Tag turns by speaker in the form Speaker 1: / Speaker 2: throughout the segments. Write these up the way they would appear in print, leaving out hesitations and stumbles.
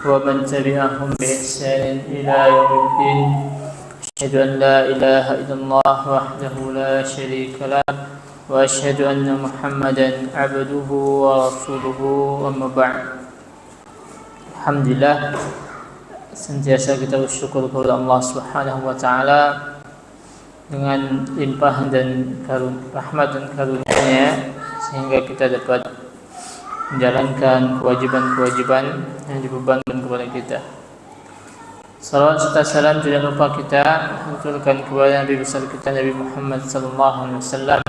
Speaker 1: ومن تبعهم بإحسان إلى يوم الدين. أشهد أن لا إله إلا الله وحده لا شريك له وأشهد أن محمدا عبده ورسوله. أما بعد. Alhamdulillah, sentiasa kita bersyukur kepada Allah Subhanahu wa taala dengan limpahan dan rahmat dan karunia-Nya sehingga kita dapat menjalankan kewajiban-kewajiban yang dibebankan kepada kita. Salawat serta salam tidak lupa kita haturkan kepada Nabi besar kita Nabi Muhammad sallallahu alaihi wasallam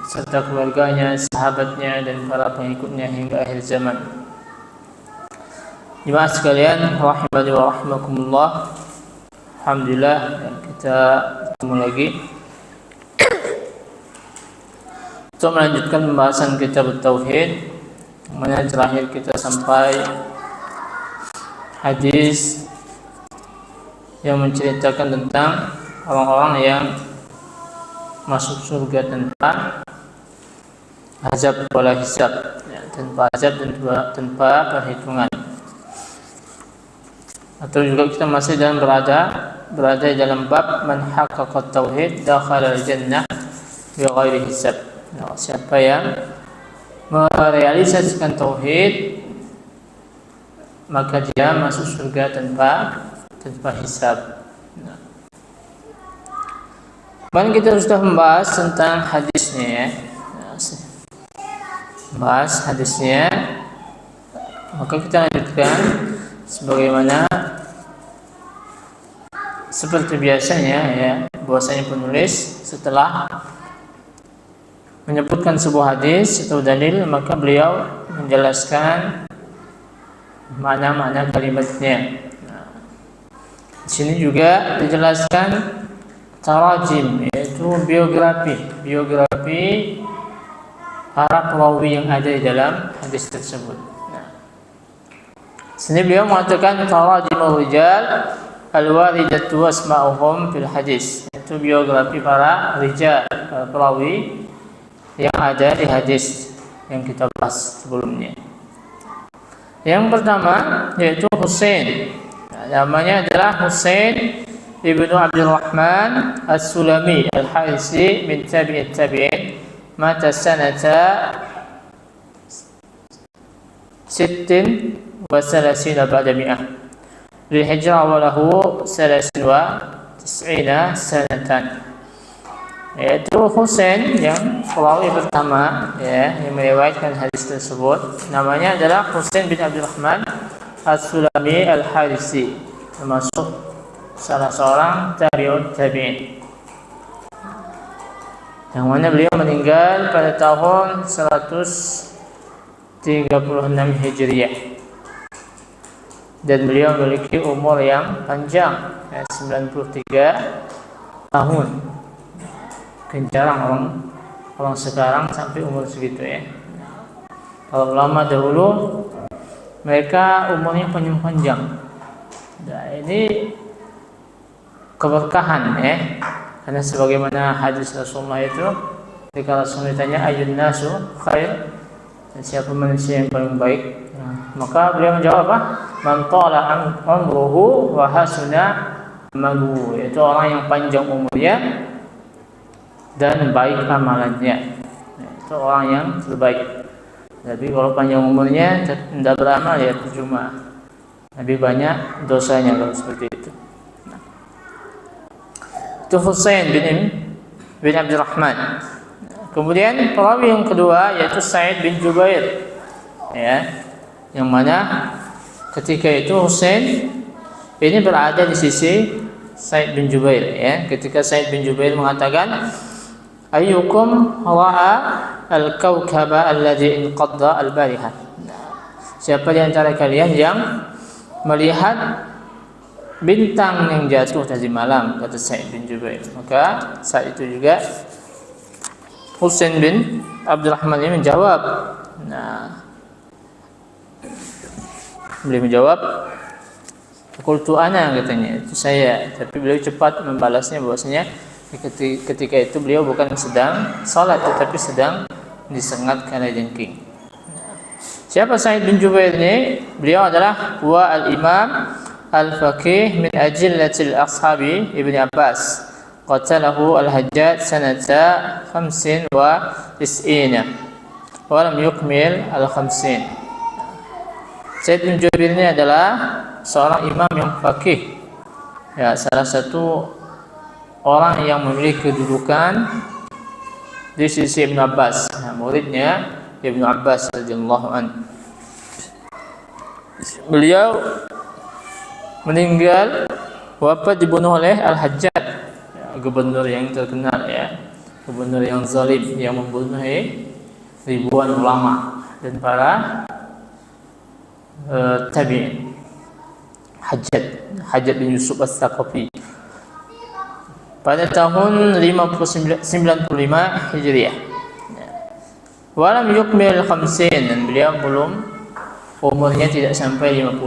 Speaker 1: serta keluarganya, sahabatnya dan para pengikutnya hingga akhir zaman. Jemaah sekalian, rahimani wa rahimakumullah. Alhamdulillah kita ketemu lagi untuk melanjutkan pembahasan kitab Tauhid, mana terakhir kita sampai hadis yang menceritakan tentang orang-orang yang masuk surga tanpa azab wala hisab, tanpa azab dan tanpa perhitungan. Atau juga kita masih berada dalam bab man haqqaqa tauhid dakhala al-jannah bighairi hisab. Siapa yang merealisasikan tauhid maka dia masuk surga tanpa hisab. Kemarin kita sudah membahas tentang hadisnya ya. Bahas hadisnya. Maka kita lanjutkan sebagaimana seperti biasanya ya, bahwasanya penulis setelah menyebutkan sebuah hadis atau dalil maka beliau menjelaskan makna-makna kalimatnya. Di sini juga dijelaskan tarajim, yaitu biografi para perawi yang ada di dalam hadis tersebut. Sini beliau mengatakan tarajimul rijal al-waridatu asma'uhum fil hadis, yaitu biografi para rijal, para perawi yang ada di hadis yang kita bahas sebelumnya. Yang pertama yaitu Husain. Namanya adalah Husain ibnu Abdurrahman As-Sulami Al-Harisi min tabi'it tabi'in, mata sanata 36 ba'da 100 lil hijrah wa lahu 93 sanatan. Yaitu Husain yang perawi pertama ya, yang meriwayatkan hadis tersebut, namanya adalah Husain bin Abdurrahman As-Sulami Al-Harisi, termasuk salah seorang tabi'in, yang mana beliau meninggal pada tahun 136 Hijriah, dan beliau memiliki umur yang panjang ya, 93 tahun. Jarang orang sekarang sampai umur segitu ya. Kalau lama dahulu mereka umurnya panjang. Nah, ini keberkahan ya. Karena sebagaimana hadis Rasulullah itu, ketika Rasulullah ditanya ayyun nasu khair, siapa manusia yang paling baik? Maka beliau menjawab apa? Man tala umruhu wa hasuna amaluhu, yaitu orang yang panjang umurnya dan baik amalannya. Itu orang yang terbaik. Tapi kalau panjang umurnya tidak beramal ya percuma. Lebih banyak dosanya kalau seperti itu. Itu Husain bin Abdurrahman. Kemudian perawi yang kedua yaitu Sa'id bin Jubair. Ya. Yang mana ketika itu Husain ini berada di sisi Sa'id bin Jubair ya. Ketika Sa'id bin Jubair mengatakan ayyukum ra'a al-kawkaba alladhi inqadda al-bariha. Siapa di antara kalian yang melihat bintang yang jatuh tadi malam, kata Sa'id bin Jubair. Maka saat itu juga Husain bin Abdurrahman ini menjawab. Beliau menjawab, qultu ana, katanya, itu saya. Tapi beliau cepat membalasnya bahwasanya ketika itu beliau bukan sedang salat tetapi sedang disengat kalajengking. Siapa Sa'id bin Jubair ini? Beliau adalah huwa al-imam al-faqih min ajillatil ashabi Ibn Abbas. Qatalahu al-Hajjaj sanata 95 wa lam yukmil al-50. Sa'id bin Jubair ini adalah seorang imam yang faqih, ya, salah satu orang yang memiliki kedudukan di sisi Ibn Abbas, ya, muridnya Ibn Abbas radhiyallahu anhu. Beliau meninggal, wafat dibunuh oleh Al-Hajjaj, ya, gubernur yang terkenal, ya, gubernur yang zalim yang membunuh ribuan ulama dan para tabi'in. Hajjaj bin Yusuf As-Saqafi pada tahun 95 Hijriah. Walam yukmil 50, dan beliau belum, umurnya tidak sampai 50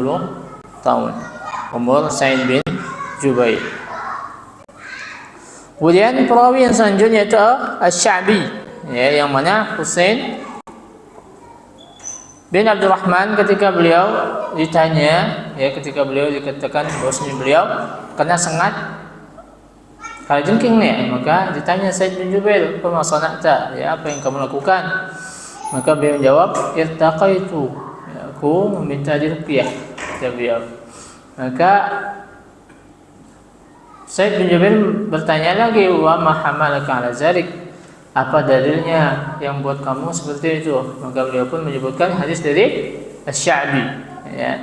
Speaker 1: tahun, umur Sa'id bin Jubair. Kemudian perawi yang selanjutnya itu Asy-Sya'bi, ya, yang mana Husain bin Abdurrahman, ketika beliau ditanya, ya, ketika beliau dikatakan bahwasanya beliau kena sengat kalajengking nih, maka ditanya Sa'id bin Jubair, "Apa sana'ta?" Ya, apa yang kamu lakukan? Maka beliau menjawab, "Irtaqaitu." Ya, aku meminta diruqyah, kata beliau. Maka Sa'id bin Jubair bertanya lagi, "Wa ma hamalaka 'ala zalik?" Apa dalilnya yang buat kamu seperti itu? Maka beliau pun menyebutkan hadis dari Asy-Sya'bi, ya.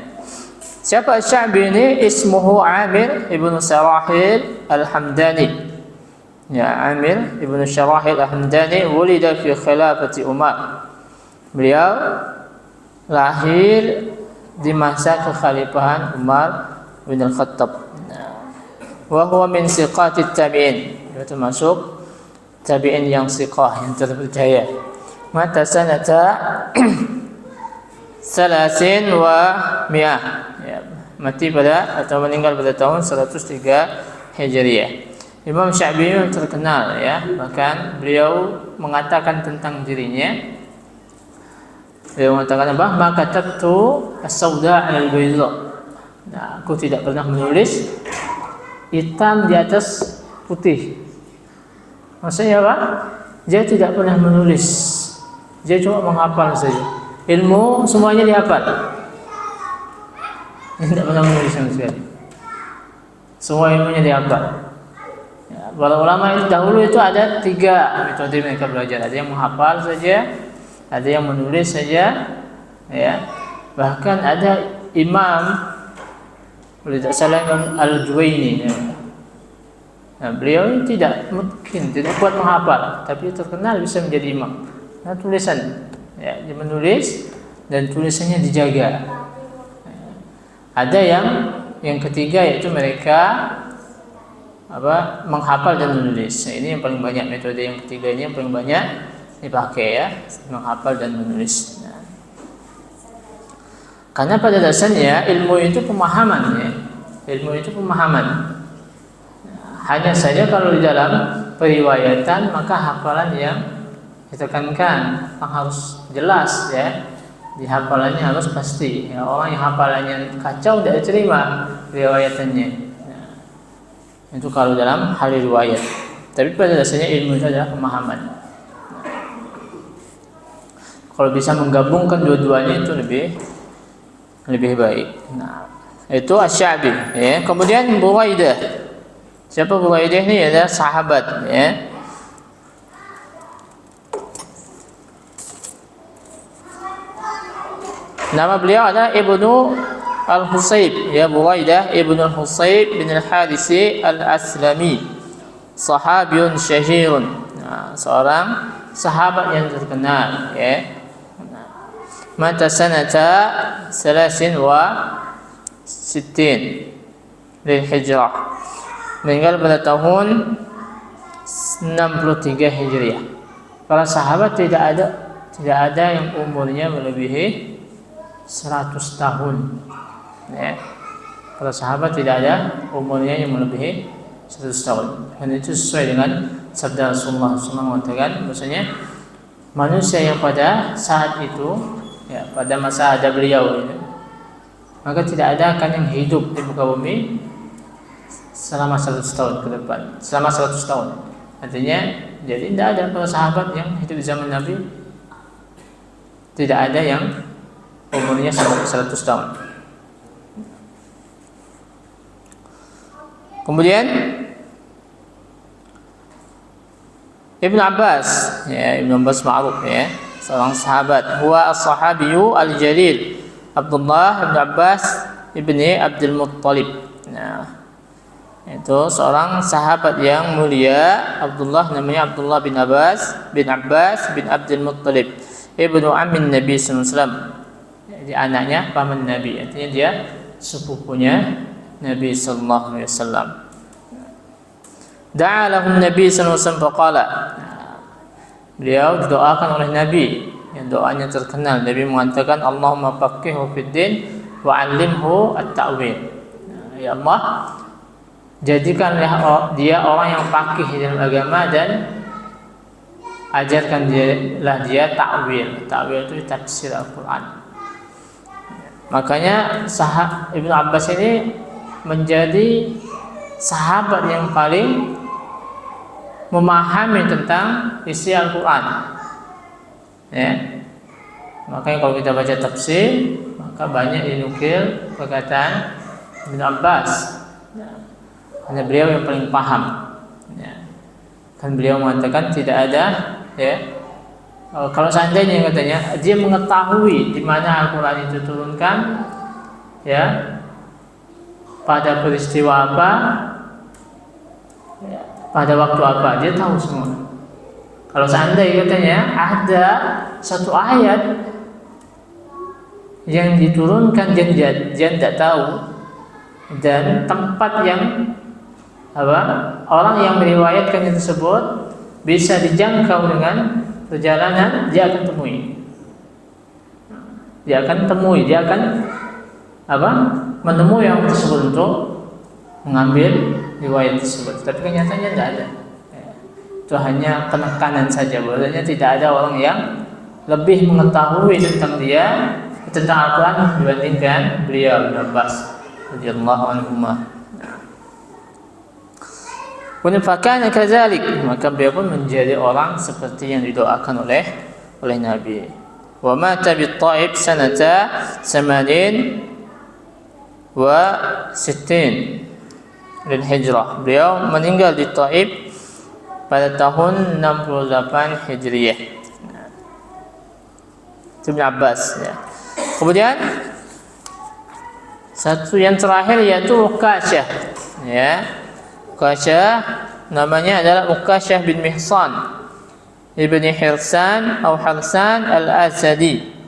Speaker 1: Siapa Asy-Sya'bi ini? Ismuhu Amir ibnu Syarahil Al-Hamdani. Ya, Amir ibnu Syarahil Al-Hamdani wulida fi khilafati Umar. Beliau lahir di masa kekhalifahan Umar bin Al-Khattab. Wa huwa min siqatit tabi'in. Dia termasuk tabi'in yang siqah, yang terpercaya. Mata sanata 300, ya, mati pada atau meninggal pada tahun 103 Hijriah. Imam Sya'bi yang terkenal, ya, bahkan beliau mengatakan tentang dirinya, beliau mengatakan apa? Maka katabtu as-sauda 'ala al-bayda. Nah, aku tidak pernah menulis hitam di atas putih. Maksudnya apa? Dia tidak pernah menulis, dia cuma menghafal saja. Ilmu semuanya dihafal. Dia tidak pernah menulis sama sekali. Semua ilmunya dihafal. Ya, para ulama itu dahulu itu ada 3 metode mereka belajar. Ada yang menghafal saja, ada yang menulis saja, ya. Bahkan ada imam, boleh tak salah, Imam Al-Juwaini, ya. Nah, beliau tidak mungkin, tidak kuat menghafal, tapi terkenal bisa menjadi imam. Nah, tulisan, ya, dia menulis dan tulisannya dijaga. Ada yang ketiga, yaitu mereka apa, menghafal dan menulis. Nah, ini yang paling banyak, metode yang ketiga ini yang paling banyak dipakai, ya, menghafal dan menulis. Nah, karena pada dasarnya ilmu itu pemahaman, ya. Ilmu itu pemahaman. Hanya saja kalau di dalam periwayatan, maka hafalan yang ditekankan harus jelas, ya. Di hafalannya harus pasti, ya. Orang yang hafalannya kacau tidak diterima riwayatannya. Nah, itu kalau dalam hal riwayat. Tapi pada dasarnya ilmu itu adalah pemahaman. Nah, kalau bisa menggabungkan dua-duanya itu lebih baik. Nah, itu Asy-Sya'bi, ya. Kemudian Buraidah. Siapa Buraidah ini? Adalah sahabat, ya. Nama beliau adalah Ibnu Al-Husayb, ya, Buraidah Ibnu Al-Husayb bin Al-Harisi Al-Aslami, sahabiyun syahirun. Nah, seorang sahabat yang terkenal, ya. Mata sanata 63 lil Hijrah. Meninggal pada tahun 63 Hijriah. Para sahabat tidak ada yang umurnya melebihi 100 tahun, ya. Para sahabat tidak ada umurnya yang melebihi 100 tahun. Dan itu sesuai dengan sabda Rasulullah SAW mengatakan bahwasanya manusia yang pada saat itu ya, pada masa ada beliau ya, maka tidak ada akan yang hidup di muka bumi selama 100 tahun ke depan, selama 100 tahun. Artinya, jadi tidak ada para sahabat yang hidup di zaman Nabi, tidak ada yang umurnya sampai 100 tahun. Kemudian Ibnu Abbas, ya, Ibnu Abbas ma'ruf ya, seorang sahabat. Huwa as-sahabiyyu al-jalil Abdullah bin Abbas ibni Abdul Muttalib. Nah, itu seorang sahabat yang mulia. Abdullah namanya Abdullah bin Abbas bin Abdul Muttalib, ibnu ammin Nabi sallallahu alaihi wasallam. Jadi anaknya paman Nabi, artinya dia sepupunya Nabi sallallahu alaihi wasallam. Da'a lahu Nabi sallallahu alaihi wasallam faqala. Beliau didoakan oleh Nabi, yang doanya terkenal. Nabi mengatakan, Allahumma faqihhu fid din wa 'allimhu at-ta'wil. Ya Allah, jadikanlah dia orang yang faqih dalam agama dan ajarkan dia ta'wil. Ta'wil itu tafsir Al-Qur'an. Makanya Ibnu Abbas ini menjadi sahabat yang paling memahami tentang isi Al-Quran ya. Makanya kalau kita baca tafsir, maka banyak dinukil perkataan Ibnu Abbas ya. Karena beliau yang paling paham ya. Kan beliau mengatakan tidak ada ya, kalau seandainya katanya dia mengetahui di mana Al-Quran itu turunkan ya, pada peristiwa apa ya, pada waktu apa, dia tahu semua. Kalau seandainya katanya ada satu ayat yang diturunkan dia tidak tahu, dan tempat yang orang yang meriwayatkan tersebut bisa dijangkau dengan perjalanan, dia akan temui. Dia akan menemui yang tersebut untuk mengambil riwayat tersebut. Tapi kenyataannya tidak ada. Itu hanya penekanan saja. Bahwasanya tidak ada orang yang lebih mengetahui tentang Al-Quran dibandingkan beliau Ibnu Abbas radhiyallahu anhu. Fakana kadzalik, maka beliau pun menjadi orang seperti yang didoakan oleh Nabi. Wa mata bi Thaif sanata 68 lil hijrah. Beliau meninggal di Thaif pada tahun 68 Hijriyah. Ibnu Abbas ya. Kemudian satu yang terakhir yaitu Uqasyah ya. Uqasyah namanya adalah Uqasyah bin Mihsan ibni Hirsan atau Harsan al-Asadi.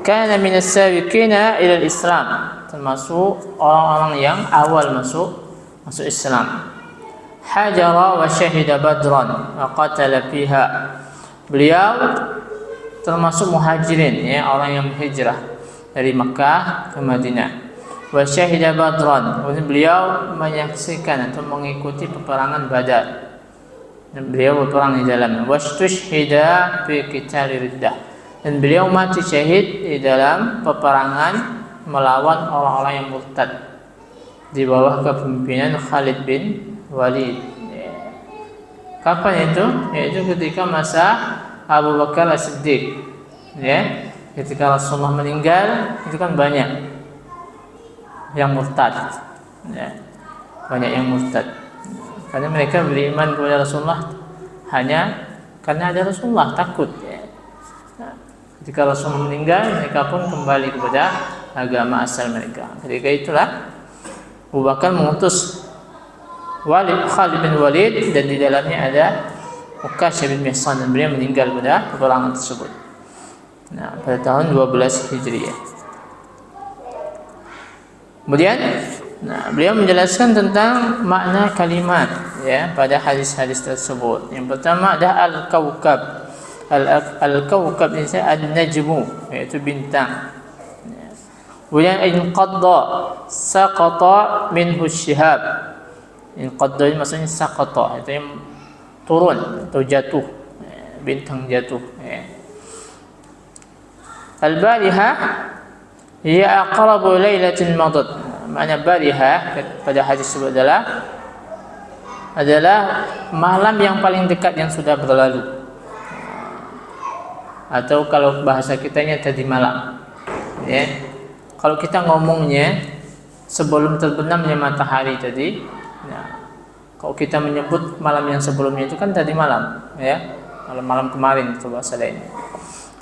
Speaker 1: Kana min as-sabiqina ila al-Islam, termasuk orang-orang yang awal masuk Islam. Hajara wa syahida Badran wa qatala fiha. Beliau termasuk muhajirin ya, orang yang berhijrah dari Makkah ke Madinah. Wa syahida Badran, beliau menyaksikan atau mengikuti peperangan Badar. Dan beliau berperang di dalamnya. Wastushhida fi qital riddah, dan beliau mati syahid di dalam peperangan melawan orang-orang yang murtad di bawah kepemimpinan Khalid bin Walid. Kapan itu? Yaitu ketika masa Abu Bakar As-Siddiq. Ya, ketika Rasulullah meninggal, itu kan banyak yang murtad. Ya, banyak yang murtad. Karena mereka beriman kepada Rasulullah hanya karena ada Rasulullah, takut. Ya. Nah, ketika Rasulullah meninggal, mereka pun kembali kepada agama asal mereka. Ketika itulah Abu Bakar mengutus Khalid bin Walid, dan di dalamnya ada Uqasyah bin Mihsan, dan beliau meninggal pada peperangan tersebut. Nah, pada tahun 12 Hijriah. Kemudian beliau menjelaskan tentang makna kalimat ya pada hadis-hadis tersebut. Yang pertama ada al-kaukab. Al-kaukab ini an-najmu, yaitu bintang. Kemudian inqadda saqata minhu syihab. Inqadda ini maksudnya saqata, itu yang turun atau jatuh, bintang jatuh ya. Al-barihah hiya aqrabu lailatin madat. Makna barihah pada hadis tersebut adalah malam yang paling dekat yang sudah berlalu. Atau kalau bahasa kitanya tadi malam. Ya. Kalau kita ngomongnya sebelum terbenamnya matahari tadi, nah, kalau kita menyebut malam yang sebelumnya itu kan tadi malam, ya. Malam kemarin itu bahasa lainnya.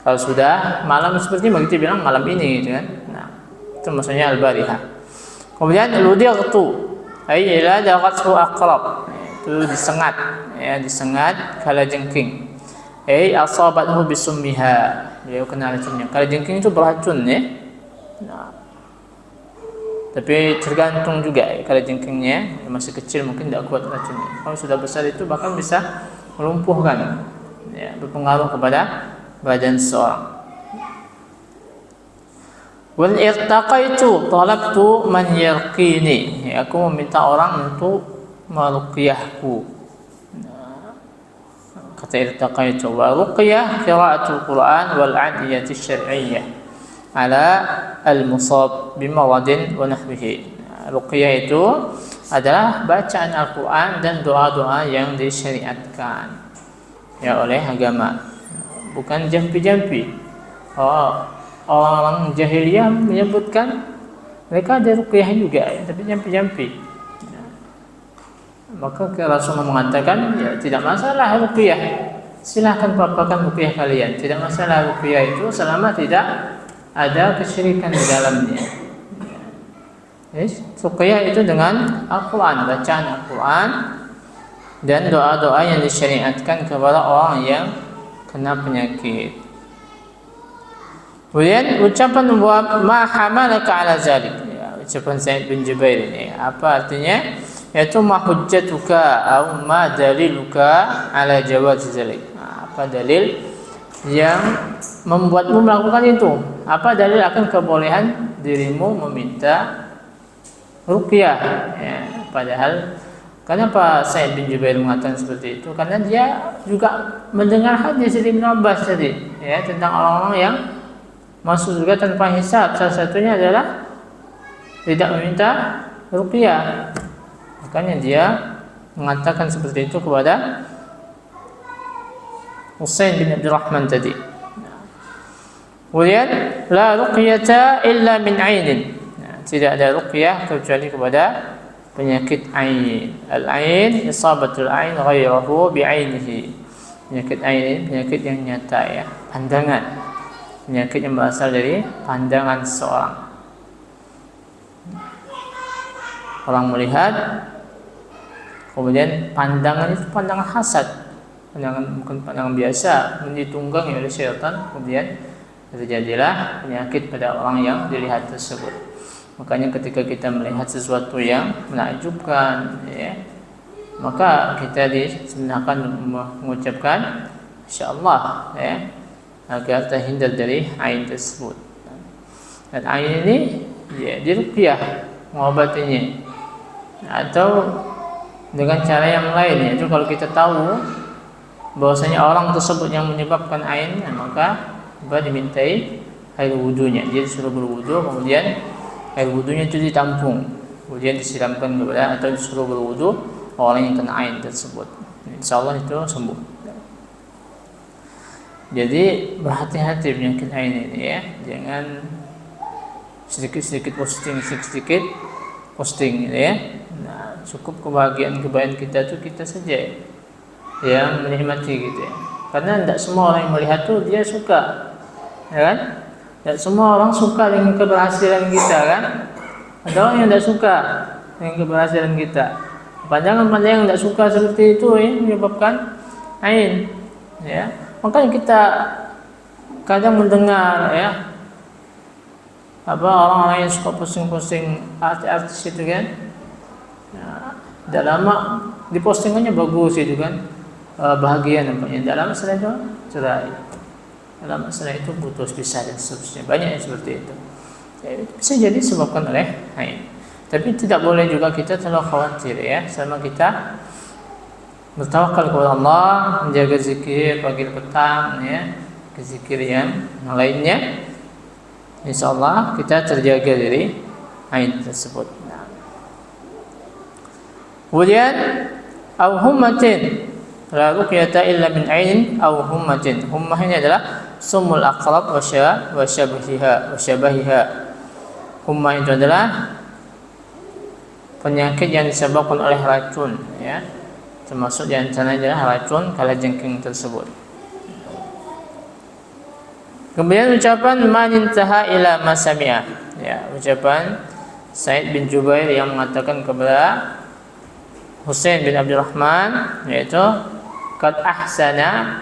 Speaker 1: Kalau sudah malam seperti itu kita bilang malam ini gitu kan. Nah, itu maksudnya al-barihah. Kemudian ludightu ay ila daqatu aqrab. Itu disengat, ya, disengat kalajengking. Ay asabathu bisummiha. Beliau kena racunnya. Kalajengking itu beracun, ya. Nah, tapi tergantung juga ya, kalajengkingnya masih kecil mungkin tidak kuat racunnya. Kalau sudah besar itu bahkan bisa melumpuhkan, ya, berpengaruh kepada badan seorang. Wal irtaqaitu talabtu man yarqini. Ya, aku meminta orang untuk meruqyahku. Nah, kata irtaqaitu wa ruqyah qiraatul Quran wal adiyati syar'iyyah ala al-musab bimaradin wa nahwihi. Ruqyah itu adalah bacaan Al-Quran dan doa-doa yang disyariatkan ya oleh agama, bukan jampi-jampi. Orang jahiliyah menyebutkan mereka ada ruqyah juga, ya, tapi jampi-jampi. Maka Rasulullah mengatakan, ya, tidak masalah ruqyah, silahkan paparkan ruqyah kalian, tidak masalah ruqyah itu selama tidak ada kesyirikan di dalamnya. Ruqyah itu dengan Al-Quran, bacaan Al-Quran dan doa-doa yang disyariatkan kepada orang yang kena penyakit. Kemudian ucapan ma hamalaka ala zalik, ya, ucapan Sa'id bin Jubair ini apa artinya? Yaitu ma hujjatuka atau ma daliluka ala jawaz zalik. Apa dalil yang membuatmu melakukan itu? Apa dalil akan kebolehan dirimu meminta ruqyah? Ya, padahal kenapa Sa'id bin Jubair mengatakan seperti itu? Karena dia juga mendengar hadis dari Ibnu Abbas tadi, ya, tentang orang-orang yang masuk surga tanpa hisab. Salah satunya adalah tidak meminta ruqyah. Makanya dia mengatakan seperti itu kepada Husain bin Abdurrahman tadi. Kemudian la ruqyata illa min ainin. Tidak ada ruqyah kecuali kepada penyakit ain. Al-ain isabatul ain ghairahu bi'ainihi. Penyakit ain, penyakit yang nyata, ya, pandangan. Penyakit yang berasal dari pandangan seseorang. Orang melihat, kemudian pandangan itu pandangan hasad, pandangan bukan pandangan biasa, ditunggangi oleh syaitan, kemudian terjadilah penyakit pada orang yang dilihat tersebut. Makanya ketika kita melihat sesuatu yang menakjubkan, ya, maka kita disunahkan mengucapkan insyaallah, ya, agar terhindar dari ain tersebut. Dan ain ini, ya, diruqyah mengobatinya, atau dengan cara yang lain, yaitu kalau kita tahu bahwasanya orang tersebut yang menyebabkan ain, maka dimintai air wudunya. Dia disuruh berwudu, kemudian air wudunya itu ditampung, kemudian disiramkan kepada atau disuruh berwudu orang yang kena ain tersebut. Insyaallah itu sembuh. Jadi berhati-hati penyakit ain ini, ya. Jangan sedikit-sedikit posting, sedikit-sedikit posting, ya. Nah, cukup kebahagiaan kita itu kita saja yang menikmati gitu, ya. Karena tidak semua orang yang melihat tuh dia suka, ya kan? Tidak semua orang suka dengan keberhasilan kita, kan? Ada orang yang tidak suka dengan keberhasilan kita. Pandangan-pandangan yang tidak suka seperti itu, ya, menyebabkan ain, ya. Makanya kita kadang mendengar, ya, apa orang-orang yang suka posting-posting artis itu, kan? Ya, tidak lama di postingannya bagus itu, kan? Bahagia nampaknya. Tidak lama setelah itu cerai. Dalam masalah itu putus, pisah dan seterusnya. Banyak yang seperti itu. Ya, bisa jadi disebabkan oleh ain. Tapi tidak boleh juga kita terlalu khawatir, ya. Selama kita bertawakal kepada Allah, menjaga zikir pagi petang, ya, zikir yang lainnya, insyaallah kita terjaga dari ain tersebut. Nah. Kemudian au hummatin la ruqyata illa min ainin au hummatin. Hummah ini adalah sumul aqrab wa syabahiha. Hummah itu adalah penyakit yang disebabkan oleh racun, ya. Termasuk di antaranya adalah racun kalajengking tersebut. Kemudian ucapan man intaha ila masami'ah, ya, ucapan Sa'id bin Jubair yang mengatakan kepada Husain bin Abdurrahman, yaitu qad ahsana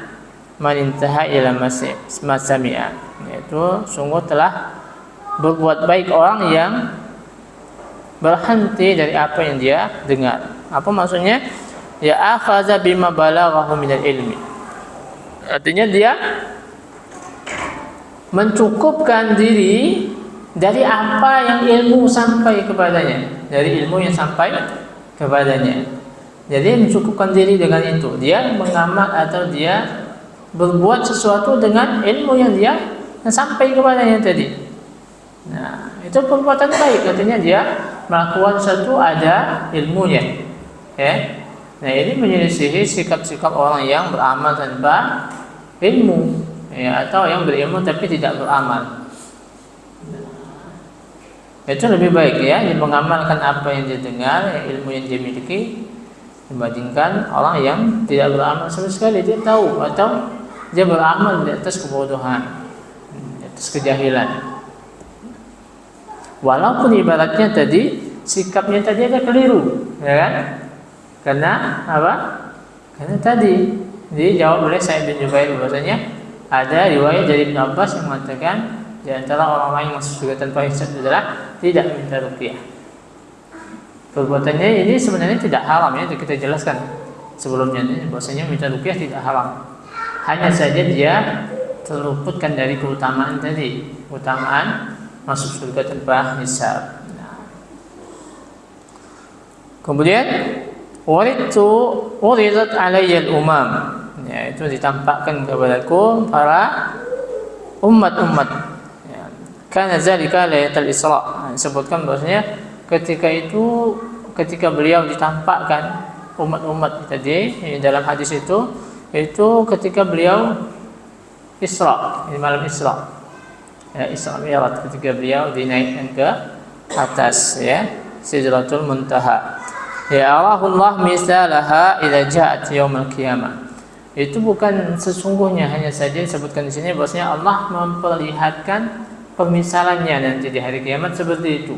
Speaker 1: man intaha ila masami'ah, yaitu sungguh telah berbuat baik orang yang berhenti dari apa yang dia dengar. Apa maksudnya? Ya akhadha bima balaghahu minal ilmi. Artinya dia mencukupkan diri dari apa yang ilmu sampai kepadanya, dari ilmu yang sampai kepadanya. Jadi mencukupkan diri dengan itu. Dia mengamal atau dia berbuat sesuatu dengan ilmu yang sampai kepadanya tadi. Nah, itu perbuatan baik. Artinya dia melakukan sesuatu ada ilmunya, ya. Nah, ini menyelisihi sikap-sikap orang yang beramal tanpa ilmu, ya, atau yang berilmu tapi tidak beramal. Itu lebih baik, ya, dia mengamalkan apa yang dia dengar, ilmu yang dia miliki, dibandingkan orang yang tidak beramal sama sekali. Dia tahu atau dia beramal di atas kebodohan, di atas kejahilan. Walaupun ibaratnya tadi sikapnya tadi ada keliru, ya kan? Karena apa? Karena tadi dijawab oleh Sa'id bin Jubair bahwasanya ada riwayat dari Ibnu Abbas yang mengatakan di antara orang-orang yang masuk surga tanpa hisab adalah tidak minta ruqyah. Perbuatannya ini sebenarnya tidak haram, ya, kita jelaskan sebelumnya bahwasanya minta ruqyah tidak haram. Hanya saja dia terluputkan dari keutamaan tadi, keutamaan masuk surga tanpa hisab. Nah. Kemudian uridat alayya al-umam, ya, itu ditampakkan kepadaku para umat-umat, ya. Kana zalika lailatul Isra. Disebutkan bahwasanya ketika beliau ditampakkan umat-umat tadi dalam hadis itu ketika beliau Isra, di malam Isra, ya, Isra Mi'raj, ketika beliau dinaikkan ke atas, ya, Sidratul Muntaha. Ya Allahullah misalaha idza ja'at yaumil qiyamah. Itu bukan sesungguhnya, hanya saja disebutkan di sini bahwasanya Allah memperlihatkan permisalannya nanti di hari kiamat seperti itu.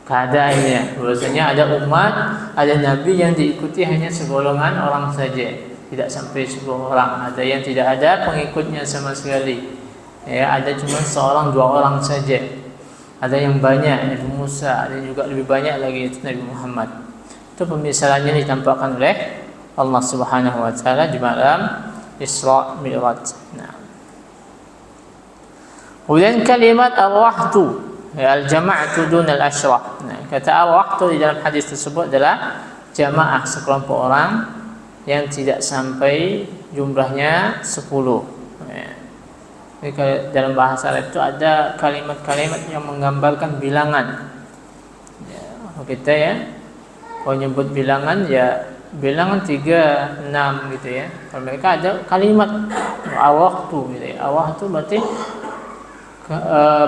Speaker 1: Keadaannya bahwasanya ada umat, ada nabi yang diikuti hanya segolongan orang saja, tidak sampai 10 orang. Ada yang tidak ada pengikutnya sama sekali. Ya, ada cuma seorang, 2 orang saja. Ada yang banyak, Nabi Musa, ada juga lebih banyak lagi itu Nabi Muhammad. Itu pemisalannya ditampakkan oleh Allah Subhanahu wa taala di malam Isra Mi'raj. Nah. Kemudian kalimat al-wahdu, ya, al-jama'atu dun al-ashrah. Nah, kata al-wahdu di dalam hadis tersebut adalah jamaah, sekelompok orang yang tidak sampai jumlahnya 10. Jadi dalam bahasa Arab itu ada kalimat-kalimat yang menggambarkan bilangan. Ya, kita, ya, kalau nyebut bilangan, ya bilangan 3, 6 gitu, ya. Kalau mereka ada kalimat al-wahdu gitu, ya. Al-wahdu berarti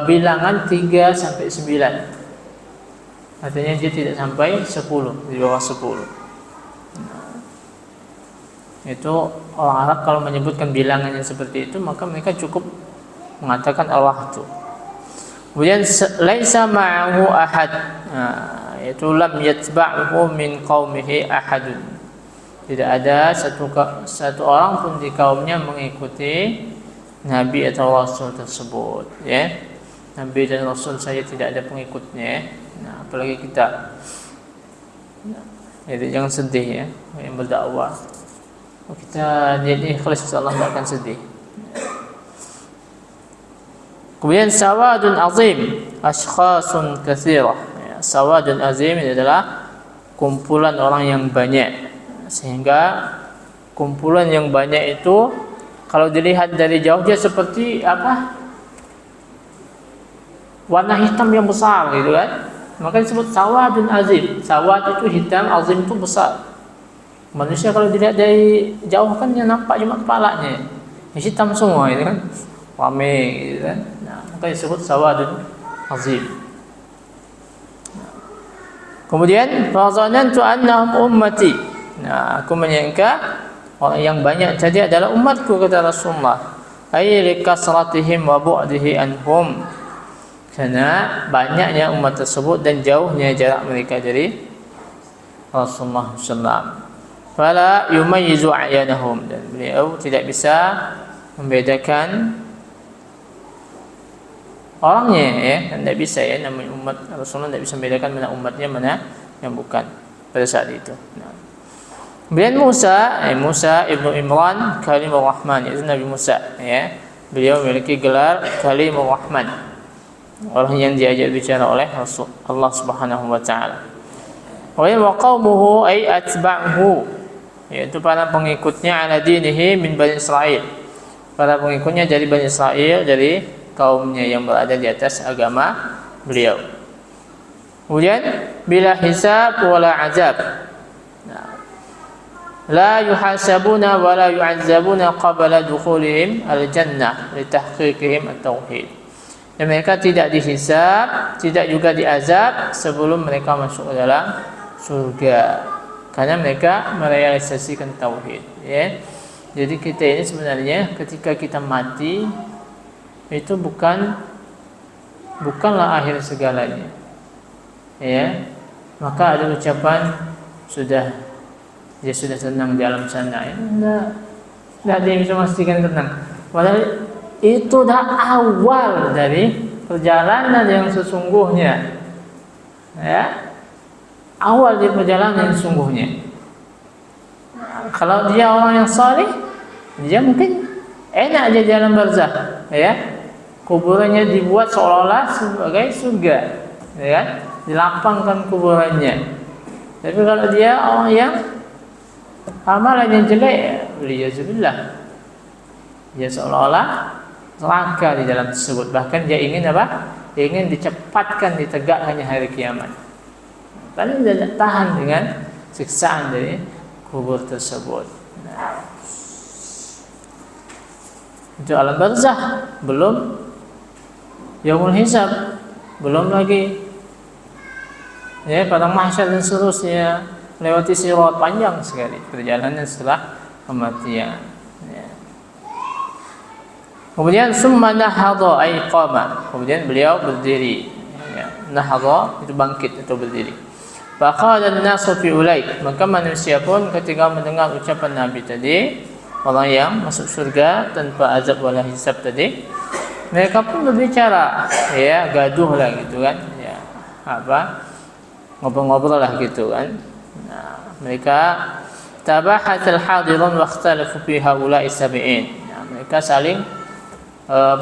Speaker 1: bilangan 3 sampai 9. Artinya dia tidak sampai 10, di bawah 10. Nah, itu orang Arab kalau menyebutkan bilangannya seperti itu, maka mereka cukup mengatakan al-wahdu. Kemudian laisa ma'ahu ahad, yaitu lam yatba'hu min qaumihi ahadun. Tidak ada satu orang pun di kaumnya mengikuti nabi atau rasul tersebut, ya. Nabi dan rasul saja tidak ada pengikutnya, ya. Nah, apalagi kita. Jadi jangan sedih, ya, yang berdakwah. Kita niat ikhlas, insyaallah tidak akan sedih. Kemudian sawadun azim, ashkhasun katsirah. Ya, sawadun azim ini adalah kumpulan orang yang banyak. Sehingga kumpulan yang banyak itu kalau dilihat dari jauh dia seperti apa? warna hitam yang besar gitu kan. Maka disebut sawadun azim. Sawad itu hitam, azim itu besar. Manusia kalau dilihat dari jauh kan yang nampak cuma kepalanya, hitam semua itu kan, rame gitu kan. Nah, maka disebut sawadun azim. Kemudian fazanantu annahum ummati. Nah, aku menyangka orang yang banyak tadi adalah umatku, kata Rasulullah. Ay likasratihim wa bu'dihi anhum. Karena banyaknya umat tersebut dan jauhnya jarak mereka dari Rasulullah SAW. Fala yumayyizu a'yanahum, dan beliau tidak bisa membedakan orangnya, ya, tidak bisa, ya, namanya umat Rasulullah tidak bisa membedakan mana umatnya mana yang bukan pada saat itu. Nah. Kemudian Musa ibnu Imran Kalimur Rahman, yaitu Nabi Musa, ya. Beliau memiliki gelar Kalimur Rahman, orang yang diajak bicara oleh Rasul Allah Subhanahu wa taala. Wa qaumuhu ay atba'uhu, yaitu para pengikutnya ala dinihi min Bani Israel. Para pengikutnya dari Bani Israel, dari kaumnya yang berada di atas agama beliau. Kemudian bila hisab wala azab. La yuhasabuna wa la yu'adzabuna qabla dukhulihim al-jannah li tahqiqihim at-tauhid. Dan mereka tidak dihisab, tidak juga diazab sebelum mereka masuk ke dalam surga, karena mereka merealisasikan tauhid, ya. Jadi kita ini sebenarnya ketika kita mati itu bukanlah akhir segalanya, ya. Maka ada ucapan dia sudah tenang di alam sana, ya. Tidak ada yang bisa memastikan tenang. Padahal itu dah awal dari perjalanan yang sesungguhnya, ya. Awal di perjalanan yang sesungguhnya. Kalau dia orang yang saleh, dia mungkin enak aja di alam barzakh, ya. Kuburannya dibuat seolah-olah sebagai surga, ya kan? Dilapangkan kuburannya. Tapi kalau dia orang yang amalannya jelek, liyazubillah, dia seolah-olah neraka di dalam tersebut. Bahkan dia ingin apa? Dia ingin dicepatkan ditegakkannya hari kiamat. Karena dia tidak tahan dengan siksaan dari kubur tersebut. Nah, itu alam barzakh, belum yaumul hisab, belum lagi, ya, padang mahsyar dan seterusnya, melewati sirat, panjang sekali perjalanan setelah kematian, ya. Kemudian summa nahadha ay qama, kemudian beliau berdiri, ya. Nahadha itu bangkit atau berdiri. Faqala an-nasu fi ulaik, maka manusia pun ketika mendengar ucapan Nabi tadi, orang yang masuk surga tanpa azab wala hisab tadi, mereka pun berbicara, ya, gaduh lah gitu kan, ya, apa, ngobrol-ngobrol lah gitu kan. Nah, mereka tabahatul hadirun wa ikhtalafu fi haula'i sab'in. Nah, mereka saling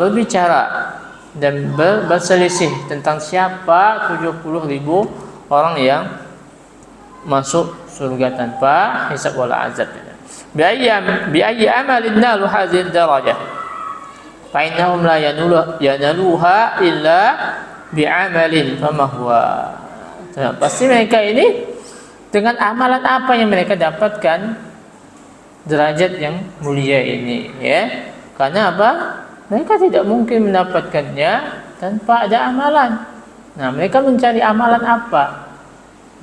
Speaker 1: berbicara dan berselisih tentang siapa 70.000 orang yang masuk surga tanpa hisab wala azab. Bi ayyi amalin nalu hadhihi darajah fa innahum la yanaluha illa bi amalin fama huwa. Pasti mereka ini dengan amalan apa yang mereka dapatkan derajat yang mulia ini, ya. Karena apa? Mereka tidak mungkin mendapatkannya tanpa ada amalan. Nah, mereka mencari amalan apa?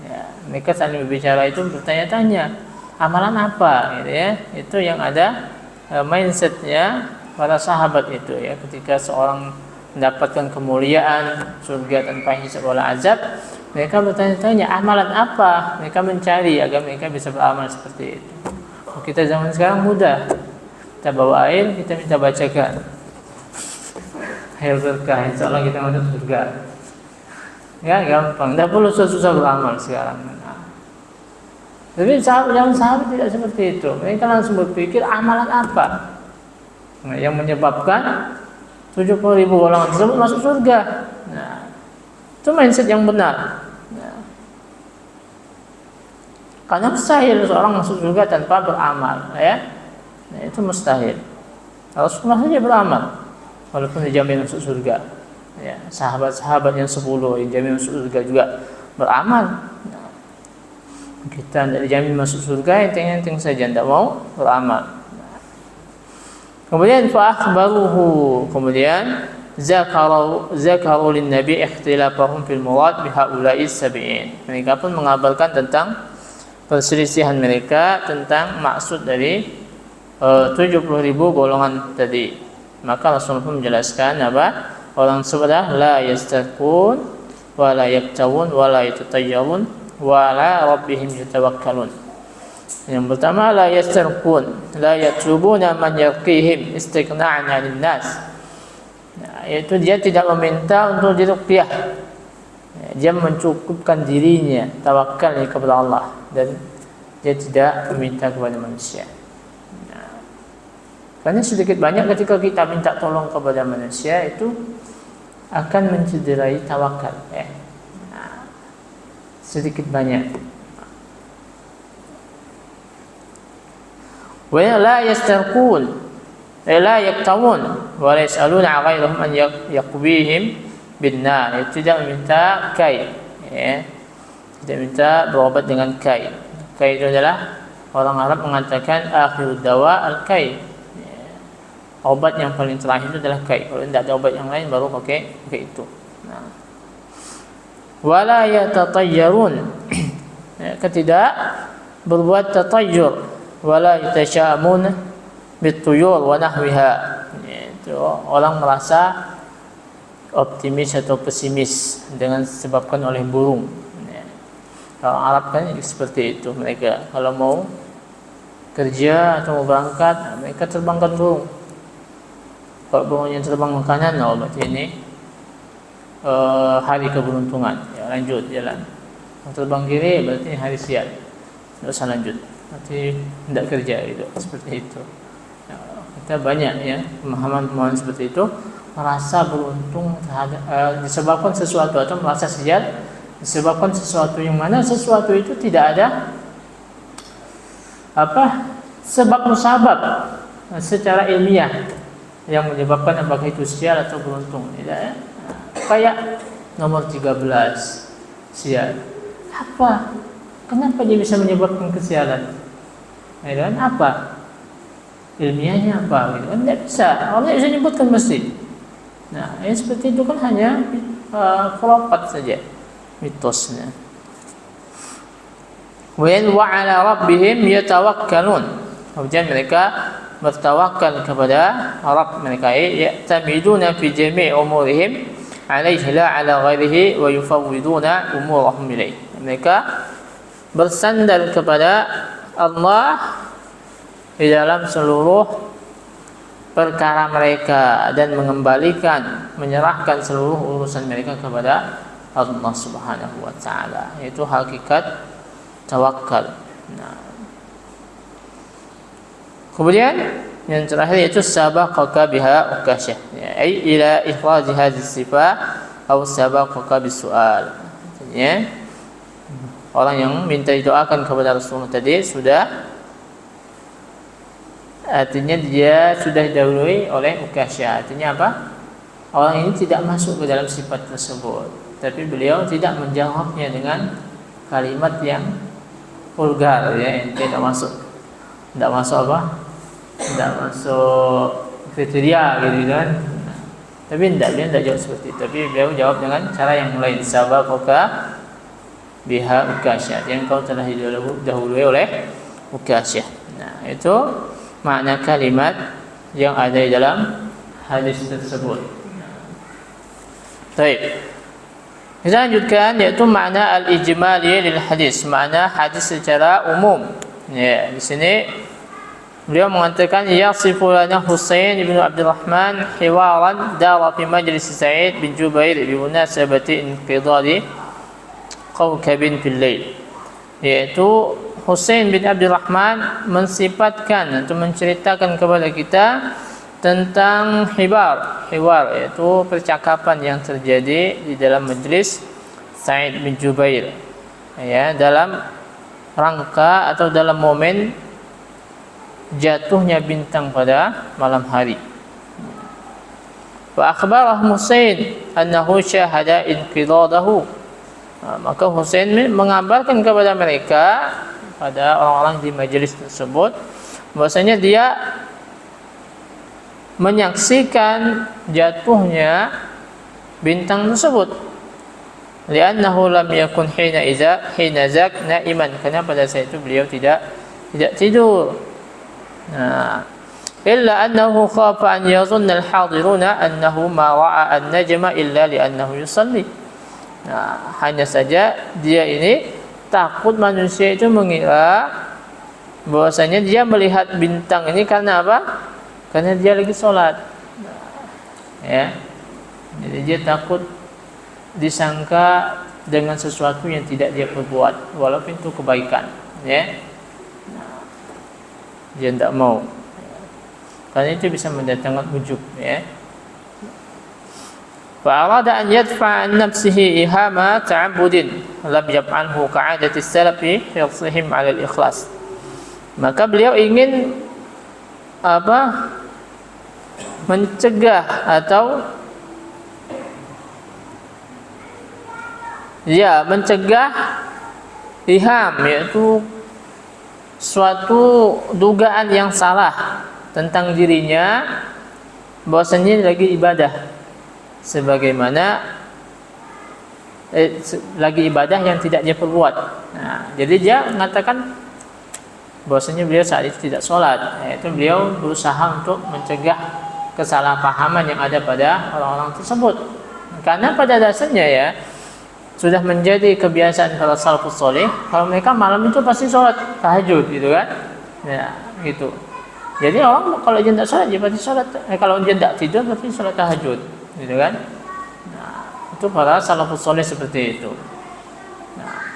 Speaker 1: Ya, mereka saling berbicara itu bertanya-tanya, amalan apa, gitu ya. Itu yang ada mindsetnya para sahabat itu, ya. Ketika seorang mendapatkan kemuliaan surga tanpa hisab wala azab, mereka bertanya-tanya amalan apa mereka mencari agar mereka bisa beramal seperti itu. Kita zaman sekarang mudah, kita bawa air, kita minta bacakan air berkah, insyaallah kita masuk surga, ya, gampang, tidak perlu susah-susah beramal sekarang. Tapi zaman sahabat tidak seperti itu. Mereka langsung berpikir amalan apa yang menyebabkan 70.000 orang tersebut masuk surga. Nah, itu mindset yang benar. Nah, karena mustahil seorang masuk surga tanpa beramal, ya. Nah, itu mustahil. Rasulullah saja beramal walaupun dijamin masuk surga. Ya, sahabat-sahabat yang 10 yang jamin masuk surga juga beramal. Kita tidak dijamin masuk surga, enteng-enteng saja tidak mau beramal. Kemudian fa'akhbaruhu, kemudian zakaru lin nabi ikhtilafahum fil murad bihaula'i sab'in. Mereka pun mengabarkan tentang perselisihan mereka tentang maksud dari 70.000 golongan tadi. Maka Rasulullah pun menjelaskan apa? Orang sebelah la yastarqun wa la yaktawun wa la yatatayyarun wa la rabbihim yatawakkalun. Yang pertama la yastarqun, la yatlubuna man yarqihim istiqna'an 'anil nas. Yaitu dia tidak meminta untuk diruqyah. Dia mencukupkan dirinya, tawakal kepada Allah, dan dia tidak meminta kepada manusia. Karena sedikit banyak ketika kita minta tolong kepada manusia itu akan mencederai tawakal, ya. Sedikit banyak. Wa la yastarqun, la yaktawun, wa la yas'aluna 'ghairahum an yaqbihim bin-nar. Itu tidak meminta kai, ya. Tidak minta berobat dengan kai. Kai itu adalah orang Arab mengatakan akhirud dawa al-kai. Obat yang paling terakhir itu adalah kai. Kalau tidak ada obat yang lain baru pakai itu. Nah. Wala yatatayyarun, tidak berbuat tatayyur, wala yatasyamun bituyur wa nahwiha. Itu orang merasa optimis atau pesimis dengan disebabkan oleh burung. Orang Arab kan seperti itu, mereka kalau mau kerja atau mau berangkat mereka terbangkan burung. Kalau burungnya terbang ke kanan, berarti ini hari keberuntungan, ya, lanjut jalan. Kalau terbang kiri berarti hari sial, tidak usah lanjut, berarti tidak kerja gitu, seperti itu. Ya, kita banyak ya pemahaman seperti itu, merasa beruntung terhadap disebabkan sesuatu atau merasa sial disebabkan sesuatu, yang mana sesuatu itu tidak ada sebab musabab secara ilmiah yang menyebabkan apakah itu sial atau beruntung, tidak ya? Kayak nomor 13 sial, kenapa dia bisa menyebabkan kesialan, ya kan? Apa ilmiahnya, apa gitu kan? Tidak bisa, orang tidak bisa menyebutkan mesti. Nah, yang seperti itu kan hanya khurafat saja, mitosnya. Wa 'ala rabbihim yatawakkalun, kemudian mereka bertawakal kepada Rabb mereka, ya'tamiduna fi jami' umurihim alaihi la ala ghairihi wa yufawwiduna umurahum ilaihi. Mereka bersandar kepada Allah di dalam seluruh perkara mereka dan menyerahkan seluruh urusan mereka kepada Allah Subhanahu wa taala. Itu hakikat tawakal. Nah, kemudian yang terakhir yaitu sabaqaka biha ukasyah, ai ila ikhraj hadhihi sifah atau sabaqaka bisual. Artinya orang yang minta didoakan kepada Rasulullah tadi artinya dia sudah didahului oleh ukasyah. Artinya apa? Orang ini tidak masuk ke dalam sifat tersebut, tapi beliau tidak menjawabnya dengan kalimat yang vulgar, ya, yang tidak masuk kriteria gitu kan. Tapi beliau tidak jawab seperti itu, tapi beliau jawab dengan cara yang lain, sabaqaka biha ukasyah, yang kau telah didahului oleh ukasyah. Nah, itu makna kalimat yang ada di dalam hadis tersebut. Baik. Kita lanjutkan, yaitu makna al-ijmali lil hadis, makna hadis secara umum. Ya, di sini beliau mengatakan yasifu lana Husain bin Abdurrahman hiwaran dara fi majlis Sa'id bin Jubair bi munasabati inqidadi kawkabin fil lail. Yaitu Husain bin Abdurrahman mensifatkan atau menceritakan kepada kita tentang hiwar, yaitu percakapan yang terjadi di dalam majlis Sa'id bin Jubair, ya, dalam rangka atau dalam momen jatuhnya bintang pada malam hari. Wa akhbarah Husain annahu syahada inqidadahu. Maka Husain mengabarkan kepada mereka, pada orang-orang di majelis tersebut, bahwasanya dia menyaksikan jatuhnya bintang tersebut. Li'annahu lam yakun hina zak naiman, karena pada saat itu beliau tidak tidur. Nah, illa annahu khafa an yazunna al-hadiruna annahu ma ra'a an-najma illa li'annahu yusalli. Nah, hanya saja dia ini takut manusia itu mengira bahwasanya dia melihat bintang ini karena apa? Karena dia lagi sholat. Ya. Jadi dia takut disangka dengan sesuatu yang tidak dia perbuat, walaupun itu kebaikan, ya. Dia tidak mau. Karena itu bisa mendatangkan ujub, ya. Fa'arada an yadfa'a an nafsihi ihama ta'abbudin lam yaf'alhu ka'adati salafi hirsihim 'ala al-ikhlas. Maka beliau ingin mencegah atau mencegah iham, yaitu suatu dugaan yang salah tentang dirinya bahwasanya lagi ibadah, sebagaimana lagi ibadah yang tidak dia perbuat. Nah, jadi dia mengatakan bahwasanya beliau saat itu tidak sholat. Yaitu beliau berusaha untuk mencegah kesalahpahaman yang ada pada orang-orang tersebut. Karena pada dasarnya ya sudah menjadi kebiasaan para salafus saleh, kalau mereka malam itu pasti sholat tahajud, gitu kan? Ya, gitu. Jadi orang kalau dia tidak sholat, dia pasti sholat. Kalau dia tidak tidur, pasti sholat tahajud, gitu kan? Nah, itu para salafus saleh seperti itu. Nah,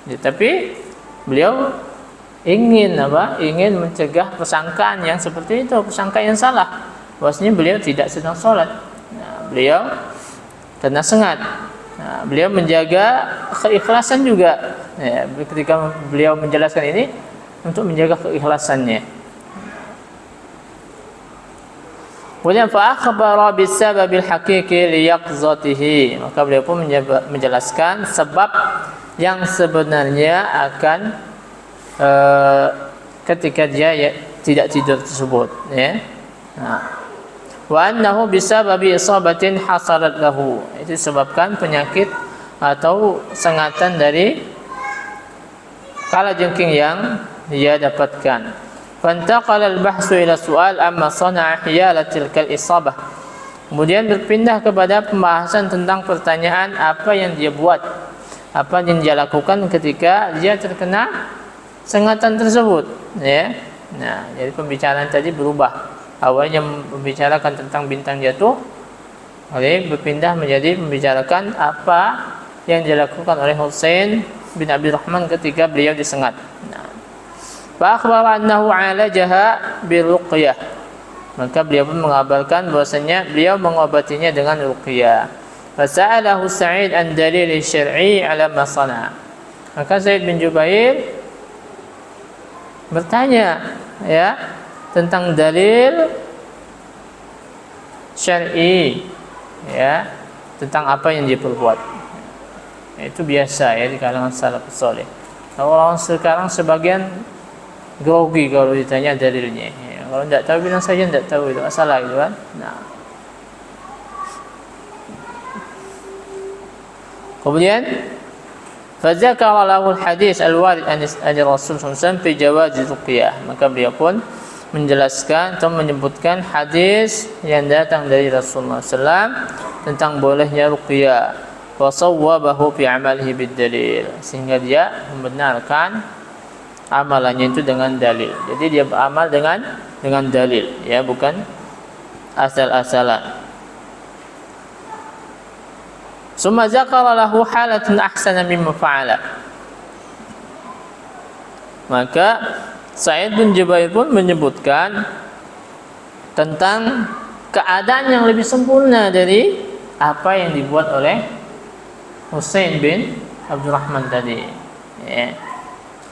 Speaker 1: ya, tapi beliau ingin ingin mencegah persangkaan yang seperti itu, persangkaan yang salah, bahwasanya beliau tidak sedang sholat. Nah, beliau kena sengat. Nah, beliau menjaga keikhlasan juga, ya, ketika beliau menjelaskan ini untuk menjaga keikhlasannya. Kemudian fa akhbara bisababil haqiqi liyaqzatihi, maka beliau pun menjelaskan sebab yang sebenarnya akan ketika dia tidak tidur tersebut, ya. Nah, wa annahu bisababi isabatin hasalat lahu, itu disebabkan penyakit atau sengatan dari kalajengking yang dia dapatkan. Fantaqala al-bahsu ila su'al amma sana'a hiyala tilkal isabah. Kemudian berpindah kepada pembahasan tentang pertanyaan apa yang dia buat, apa yang dia lakukan ketika dia terkena sengatan tersebut, ya. Nah, jadi pembicaraan tadi berubah. Awalnya membicarakan tentang bintang jatuh, lalu berpindah menjadi membicarakan apa yang dilakukan oleh Husain bin Abdurrahman ketika beliau disengat. Fa akhbara annahu 'alajaha biruqyah. Maka beliau pun mengabarkan bahwasanya beliau mengobatinya dengan ruqyah. Fa sa'alahu Sa'id an dalil syar'i 'ala ma sana'a. Maka Sa'id bin Jubair bertanya, ya, tentang dalil syar'i, ya, tentang apa yang dia perbuat. Itu biasa, ya, di kalangan salafus saleh. Kalau orang sekarang sebagian grogi kalau ditanya dalilnya, ya. Kalau tidak tahu bilang saja tidak tahu, itu masalah, gitu kan. Nah, kemudian fadzakara lahu al-hadis al-warid an Rasul sallallahu alaihi wasallam fi jawaz ruqyah. Maka beliau pun menjelaskan atau menyebutkan hadis yang datang dari Rasulullah SAW tentang bolehnya ruqyah, wa sawwabahu fi amalihi bid dalil, sehingga dia membenarkan amalannya itu dengan dalil. Jadi dia beramal dengan dalil, ya, bukan asal-asalan. Summa zakara lahu halatun ahsana mimma fa'ala. Maka Sa'id bin Jubair pun menyebutkan tentang keadaan yang lebih sempurna dari apa yang dibuat oleh Husain bin Abdurrahman tadi, ya.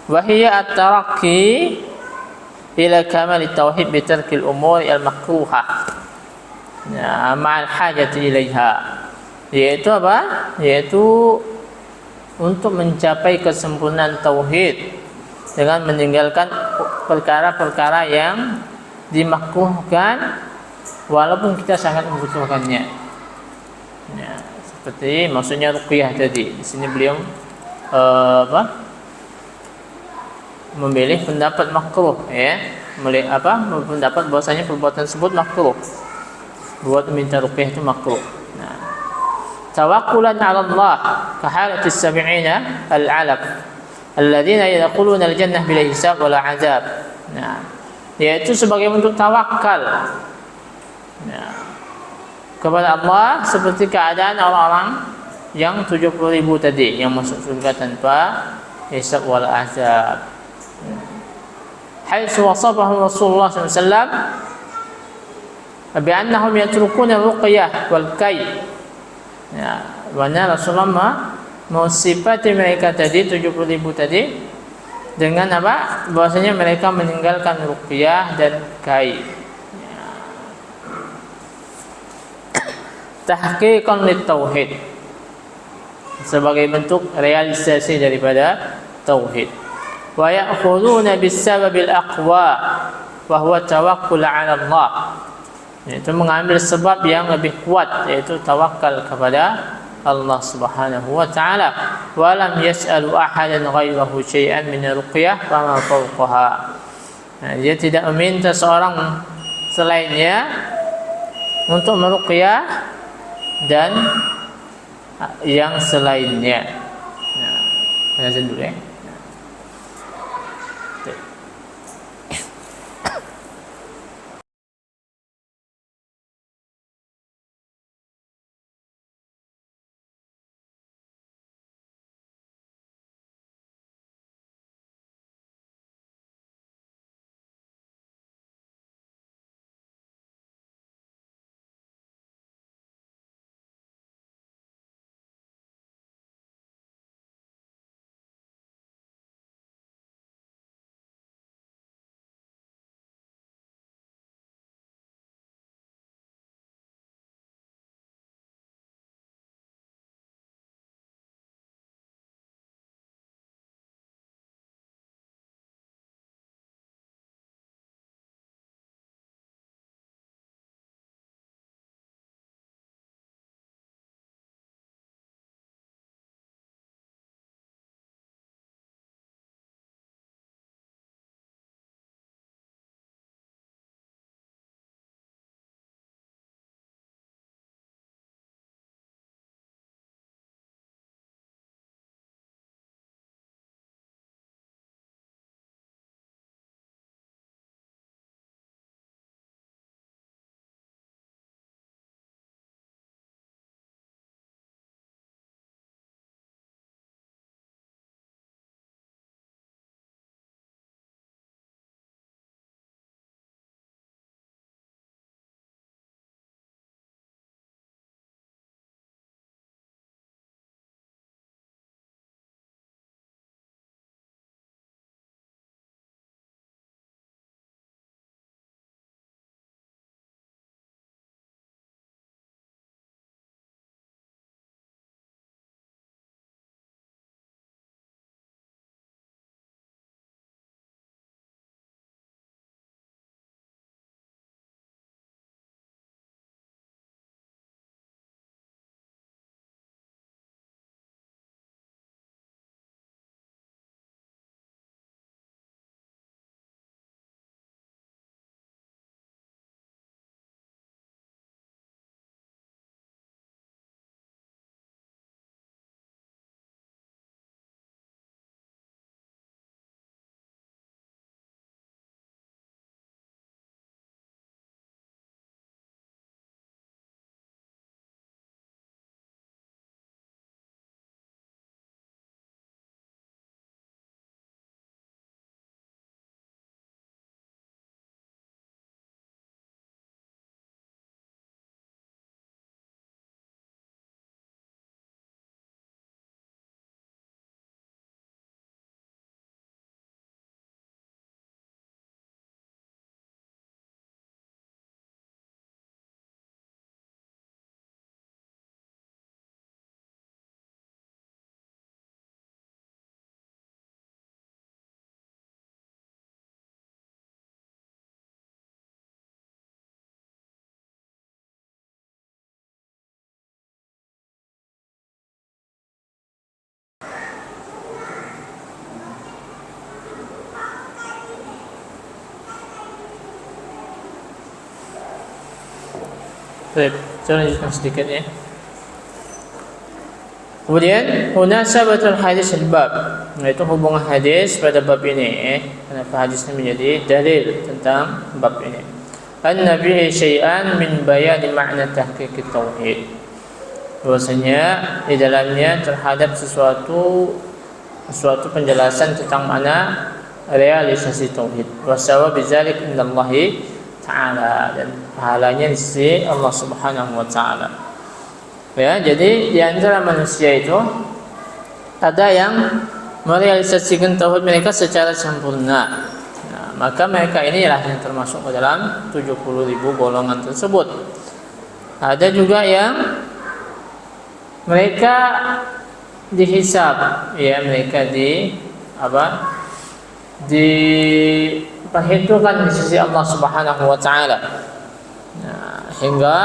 Speaker 1: Wa hiya at-taraqi ila kamal at-tauhid bi tarkil umur al-makruhah. ya, ma'al hajati ilaiha, yaitu apa? Yaitu untuk mencapai kesempurnaan tauhid dengan meninggalkan perkara-perkara yang dimakruhkan walaupun kita sangat membutuhkannya. Ya, seperti maksudnya ruqyah tadi. Di sini beliau memilih pendapat makruh, ya. Pendapat bahwasanya perbuatan tersebut makruh. Buat minta ruqyah itu makruh. Nah, tawakkulan 'ala Allah ka halatis sab'ina al-'alaq alladzina yadkhuluna al-jannah bila hisab wala 'adzab. Nah, yaitu sebagai bentuk tawakal, nah, kepada Allah seperti keadaan orang-orang yang 70.000 tadi yang masuk surga tanpa hisab wal azab. Haitsu wasafahu Rasulullah SAW bi annahum yatrukuna ruqyah wal kay. Ya, mana Rasulullah mensifati mereka tadi 70.000 tadi dengan apa? Bahwasanya mereka meninggalkan ruqyah dan kai. Tahqiqan lit tauhid, sebagai bentuk realisasi daripada tauhid. Wa ya'khuduna bis sababil aqwa wa huwa tawakkul 'ala Allah, yaitu mengambil sebab yang lebih kuat, yaitu tawakal kepada Allah Subhanahu wa taala. Wa lam yas'alu ahadan ghairahu syai'an min ruqyah fama fawqaha. Nah, dia tidak meminta seorang selainnya untuk meruqyah dan yang selainnya. Nah, dulu ya. Baik, saya lanjutkan sedikit ya. Kemudian munasabatul hadis al-bab, yaitu hubungan hadis pada bab ini. Kenapa hadis ini menjadi dalil tentang bab ini? An-nabi syai'an min bayan makna tahqiq tauhid. Bahwasanya di dalamnya terhadap sesuatu penjelasan tentang makna realisasi tauhid. Wa sawa bidzalik indallahi ta'ala, dan pahalanya di sisi Allah Subhanahu wa taala. Ya, jadi di antara manusia itu ada yang merealisasikan tauhid mereka secara sempurna. Nah, maka mereka inilah yang termasuk ke dalam 70.000 golongan tersebut. Ada juga yang mereka dihisab, ya, mereka diperhitungkan di sisi Allah Subhanahu wa taala. Nah, hingga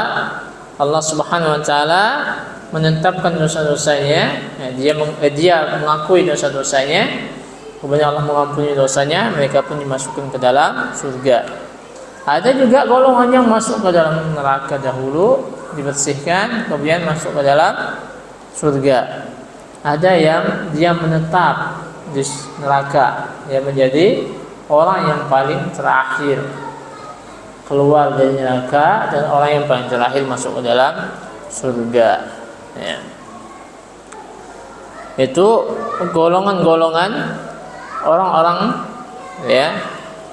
Speaker 1: Allah Subhanahu wa taala menetapkan dosa-dosanya, dia mengakui dosa-dosanya, kemudian Allah mengampuni dosanya, mereka pun dimasukkan ke dalam surga. Ada juga golongan yang masuk ke dalam neraka dahulu, dibersihkan, kemudian masuk ke dalam surga. Ada yang dia menetap di neraka, dia menjadi orang yang paling terakhir keluar dari neraka, dan orang yang paling terakhir masuk ke dalam surga. Ya. Itu golongan-golongan orang-orang, ya,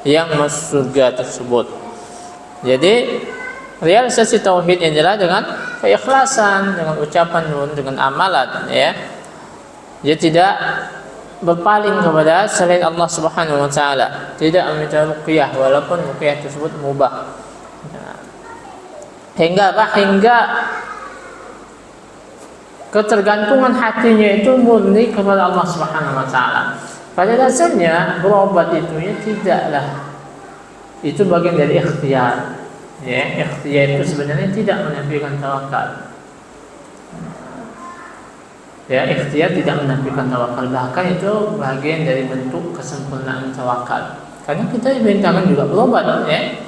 Speaker 1: yang masuk surga tersebut. Jadi realisasi tauhid yang adalah dengan keikhlasan, dengan ucapan, dengan amalan, ya. Dia tidak berpaling kepada selain Allah Subhanahu wa taala, tidak meminta ruqyah walaupun ruqyah tersebut mubah. Hingga ketergantungan hatinya itu murni kepada Allah Subhanahu wa taala. Pada dasarnya berobat itu ya tidaklah, itu bagian dari ikhtiar. Ya, ikhtiar itu sebenarnya tidak menafikan tawakal. Ya, ikhtiar tidak menafikan tawakal, bahkan itu bagian dari bentuk kesempurnaan tawakal. Karena kita diperintahkan juga berobat, ya,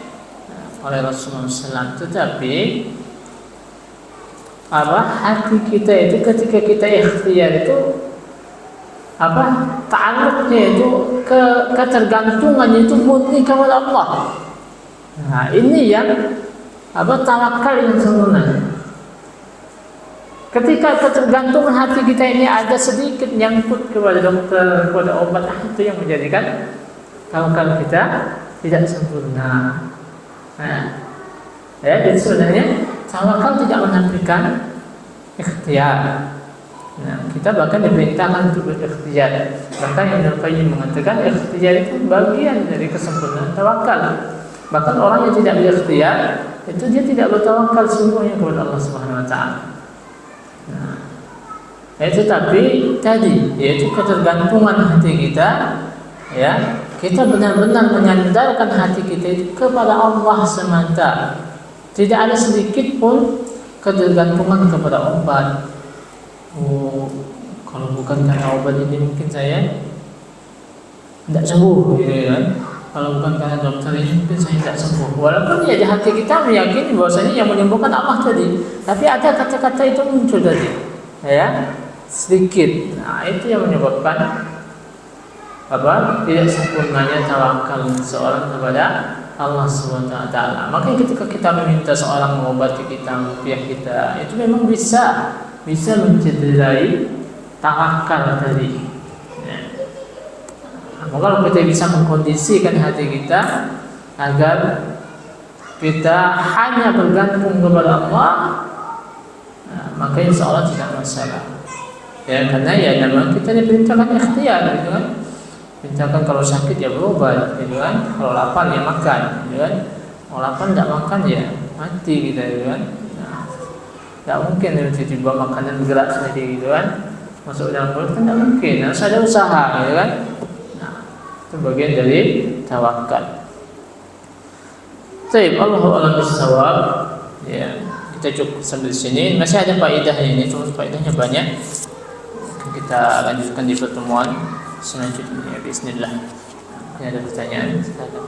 Speaker 1: oleh Rasulullah SAW. Tetapi hati kita itu ketika kita ikhtiar itu ta'alluqnya itu ketergantungannya itu murni kepada Allah. Nah, ini yang tawakal yang sempurna. Ketika ketergantungan hati kita ini ada sedikit nyangkut kepada dokter, kepada obat, itu yang menjadikan tawakal kita tidak sempurna. Nah, ya, jadi sebenarnya tawakal tidak menafikan ikhtiar. Nah, kita bahkan diperintahkan untuk berikhtiar. Bahkan Ibnu Qayyim mengatakan ikhtiar itu bagian dari kesempurnaan tawakal. Bahkan orang yang tidak berikhtiar itu dia tidak bertawakal semuanya kepada Allah Subhanahu wa taala. Nah, tetapi tadi yaitu ketergantungan hati kita, ya, kita benar-benar menyandarkan hati kita itu kepada Allah semata. Tidak ada sedikit pun ketergantungan kepada obat. Oh, kalau bukan karena obat ini mungkin saya tidak sembuh, gitu kan? Kalau bukan karena dokter ini mungkin saya tidak sembuh. Walaupun ya di hati kita meyakini bahwasanya yang menyembuhkan Allah tadi, tapi ada kata-kata itu muncul tadi, ya, sedikit. Nah, itu yang menyebabkan tidak sempurnanya tawakal seorang kepada Allah SWT. Makanya ketika kita meminta seorang mengobati kita, ruqyah kita, itu memang bisa mencederai tawakal tadi. Maka kalau kita bisa mengkondisikan hati kita agar kita hanya bergantung kepada Allah, maka insya Allah tidak masalah. Ya, karena ya memang kita diperintahkan ikhtiar, gitu kan. Perintahkan kalau sakit ya berobat, gitu kan. Kalau lapar ya makan, gitu kan. Kalau lapar tidak makan ya mati, gitu kan. Nah, tidak mungkin tiba-tiba makanan bergerak sendiri, gitu kan. Masuk dalam mulut kan tidak mungkin. Harus ada usaha, gitu kan. Itu bagian dari tawakal. Baik, Allahu a'lam bishawab. Ya, kita cukup sampai di sini. Masih ada faedahnya ini, cuma faedahnya banyak. Kita lanjutkan di pertemuan selanjutnya. Bismillah. Ada pertanyaan? Silakan.